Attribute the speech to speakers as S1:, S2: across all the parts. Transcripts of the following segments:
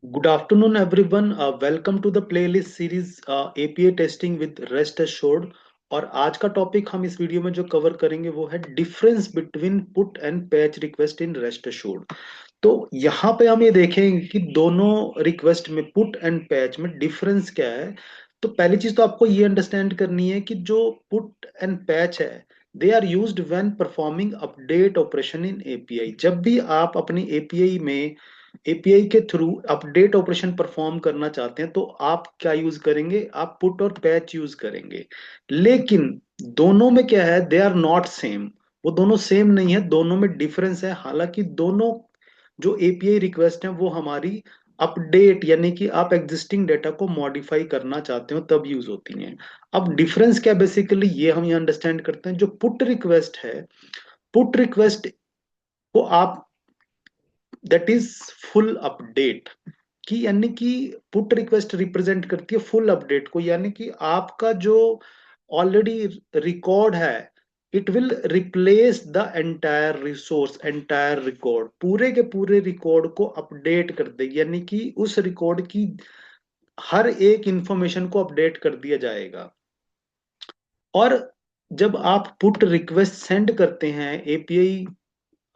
S1: Good afternoon, everyone. Welcome to the playlist series API testing with rest assured। और आज का topic हम इस वीडियो में जो कवर करेंगे वो है difference between put and patch request in rest assured। तो यहाँ पे हम ये देखेंगे कि दोनों रिक्वेस्ट में पुट एंड पैच में डिफरेंस क्या है। तो पहली चीज तो आपको ये अंडरस्टैंड करनी है कि जो पुट एंड पैच है they are used when performing update operation in API. जब भी आप अपनी एपीआई में एपीआई के थ्रू अपडेट ऑपरेशन परफॉर्म करना चाहते हैं तो आप क्या यूज करेंगे, आप पुट और पैच यूज करेंगे। लेकिन दोनों में क्या है, दे आर नॉट सेम। वो दोनों सेम नहीं है, दोनों में डिफरेंस है। हालांकि दोनों जो एपीआई रिक्वेस्ट है वो हमारी अपडेट यानी कि आप एग्जिस्टिंग डेटा को मॉडिफाई करना चाहते हो तब यूज होती हैं। अब डिफरेंस क्या बेसिकली ये हम ये अंडरस्टैंड करते हैं। जो पुट रिक्वेस्ट है, पुट रिक्वेस्ट को आप दैट इज फुल अपडेट की, यानी कि पुट रिक्वेस्ट रिप्रेजेंट करती है फुल अपडेट को। यानी कि आपका जो ऑलरेडी रिकॉर्ड है it will replace the entire resource, entire record, पूरे के पूरे रिकॉर्ड को अपडेट कर देगी। यानी कि उस रिकॉर्ड की हर एक इंफॉर्मेशन को अपडेट कर दिया जाएगा। और जब आप पुट रिक्वेस्ट सेंड करते हैं एपीआई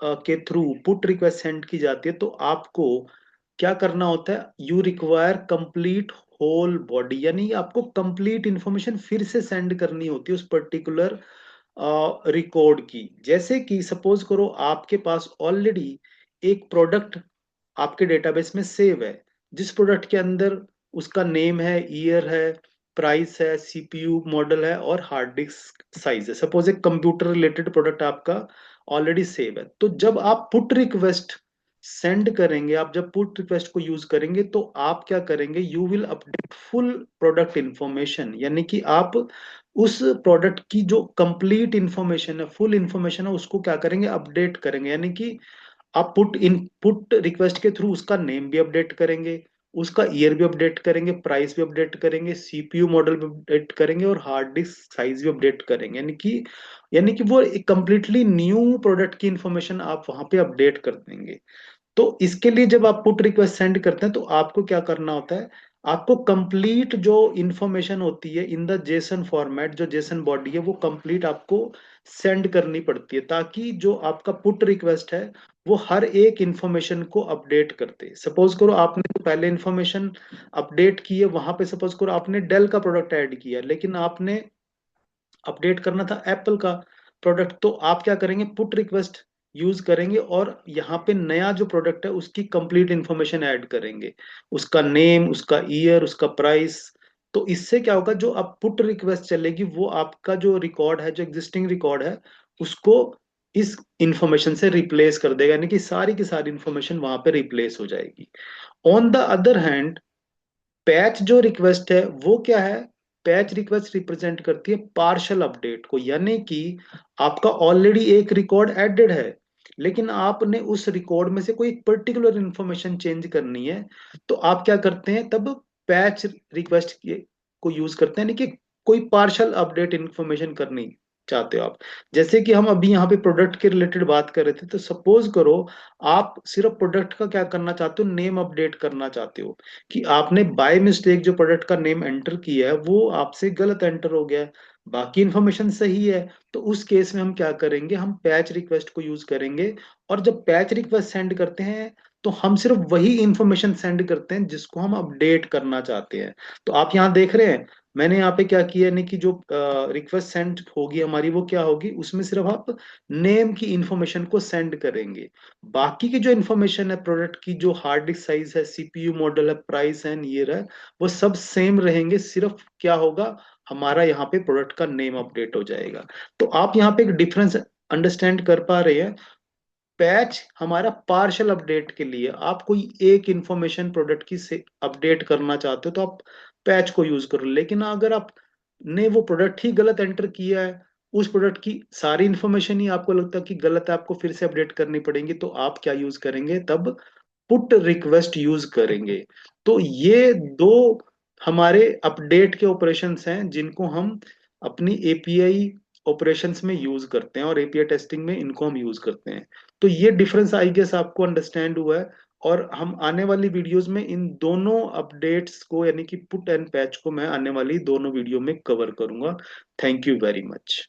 S1: के थ्रू पुट रिक्वेस्ट सेंड की जाती है तो आपको क्या करना होता है, you require complete whole body, यानी आपको कंप्लीट इंफॉर्मेशन फिर से सेंड करनी होती है उस पर्टिकुलर रिकॉर्ड की। जैसे कि सपोज करो आपके पास ऑलरेडी एक प्रोडक्ट आपके डेटाबेस में सेव है, जिस प्रोडक्ट के अंदर उसका नेम है, ईयर है, प्राइस है, सीपीयू मॉडल है और हार्ड डिस्क साइज है। सपोज एक कंप्यूटर रिलेटेड प्रोडक्ट आपका ऑलरेडी सेव है। तो जब आप पुट रिक्वेस्ट सेंड करेंगे, आप जब पुट रिक्वेस्ट को यूज करेंगे तो आप क्या करेंगे, you will update full product information. यानी कि आप उस प्रोडक्ट की जो कंप्लीट इंफॉर्मेशन है, फुल इंफॉर्मेशन है, उसको क्या करेंगे, अपडेट करेंगे। यानी कि आप पुट रिक्वेस्ट के थ्रू उसका नेम भी अपडेट करेंगे, उसका ईयर भी अपडेट करेंगे, प्राइस भी अपडेट करेंगे, सीपीयू मॉडल भी अपडेट करेंगे और हार्ड डिस्क साइज भी अपडेट करेंगे। यानी कि वो एक कंप्लीटली न्यू प्रोडक्ट की इंफॉर्मेशन आप वहां पे अपडेट कर देंगे। तो इसके लिए जब आप पुट रिक्वेस्ट सेंड करते हैं तो आपको क्या करना होता है, आपको कंप्लीट जो इंफॉर्मेशन होती है इन द जेसन फॉर्मेट, जो जेसन बॉडी है वो कंप्लीट आपको सेंड करनी पड़ती है, ताकि जो आपका पुट रिक्वेस्ट है वो हर एक इंफॉर्मेशन को अपडेट करते। सपोज करो आपने जो पहले इंफॉर्मेशन अपडेट की है वहां पे, सपोज करो आपने डेल का प्रोडक्ट ऐड किया लेकिन आपने अपडेट करना था एप्पल का प्रोडक्ट, तो आप क्या करेंगे, पुट रिक्वेस्ट यूज करेंगे और यहाँ पे नया जो प्रोडक्ट है उसकी कंप्लीट इंफॉर्मेशन ऐड करेंगे, उसका नेम, उसका ईयर, उसका प्राइस। तो इससे क्या होगा, जो अब पुट रिक्वेस्ट चलेगी वो आपका जो रिकॉर्ड है, जो एग्जिस्टिंग रिकॉर्ड है, उसको इस इंफॉर्मेशन से रिप्लेस कर देगा। यानी कि सारी की सारी इंफॉर्मेशन वहां पे रिप्लेस हो जाएगी। On the other hand patch जो रिक्वेस्ट है वो क्या है, पैच रिक्वेस्ट रिप्रेजेंट करती है पार्शियल अपडेट को। यानी कि आपका ऑलरेडी एक रिकॉर्ड एडेड है लेकिन आपने उस रिकॉर्ड में से कोई पर्टिकुलर इंफॉर्मेशन चेंज करनी है, तो आप क्या करते हैं, तब पैच रिक्वेस्ट को यूज करते हैं। यानी कि कोई पार्शियल अपडेट इंफॉर्मेशन करनी चाहते हो आप। जैसे कि हम अभी यहाँ पे प्रोडक्ट के रिलेटेड बात कर रहे थे, तो सपोज करो आप सिर्फ प्रोडक्ट का क्या करना चाहते हो, नेम अपडेट करना चाहते हो कि आपने बाय मिस्टेक जो प्रोडक्ट का नेम एंटर किया है वो आपसे गलत एंटर हो गया है, बाकी इंफॉर्मेशन सही है। तो उस केस में हम क्या करेंगे, हम पैच रिक्वेस्ट को यूज करेंगे। और जब पैच रिक्वेस्ट सेंड करते हैं तो हम सिर्फ वही इंफॉर्मेशन सेंड करते हैं जिसको हम अपडेट करना चाहते हैं। तो आप यहाँ देख रहे हैं मैंने यहाँ पे क्या किया, यानी कि जो रिक्वेस्ट सेंड होगी हमारी वो क्या होगी, उसमें सिर्फ आप नेम की इंफॉर्मेशन को सेंड करेंगे। बाकी की जो इन्फॉर्मेशन है प्रोडक्ट की, जो हार्ड डिस्क साइज है, सीपीयू मॉडल है, प्राइस है, ईयर है, वो सब सेम रहेंगे। सिर्फ क्या होगा, हमारा यहाँ पे प्रोडक्ट का नेम अपडेट हो जाएगा। तो आप यहाँ पे एक डिफरेंस अंडरस्टैंड कर पा रहे हैं। पैच हमारा पार्शियल अपडेट के लिए, आप कोई एक इंफॉर्मेशन प्रोडक्ट की से अपडेट करना चाहते हो तो आप पैच को यूज करो। लेकिन अगर आप ने वो प्रोडक्ट ही गलत एंटर किया है, उस प्रोडक्ट की सारी इंफॉर्मेशन ही आपको लगता है कि गलत है, आपको फिर से अपडेट करनी पड़ेगी, तो आप क्या यूज करेंगे, तब पुट रिक्वेस्ट यूज करेंगे। तो ये दो हमारे अपडेट के ऑपरेशंस हैं जिनको हम अपनी एपीआई ऑपरेशंस में यूज करते हैं और एपीआई टेस्टिंग में इनको हम यूज करते हैं। तो ये डिफरेंस आई गेस आपको अंडरस्टैंड हुआ है। और हम आने वाली वीडियोस में इन दोनों अपडेट्स को यानी कि पुट एंड पैच को मैं आने वाली दोनों वीडियो में कवर करूंगा। Thank you very much.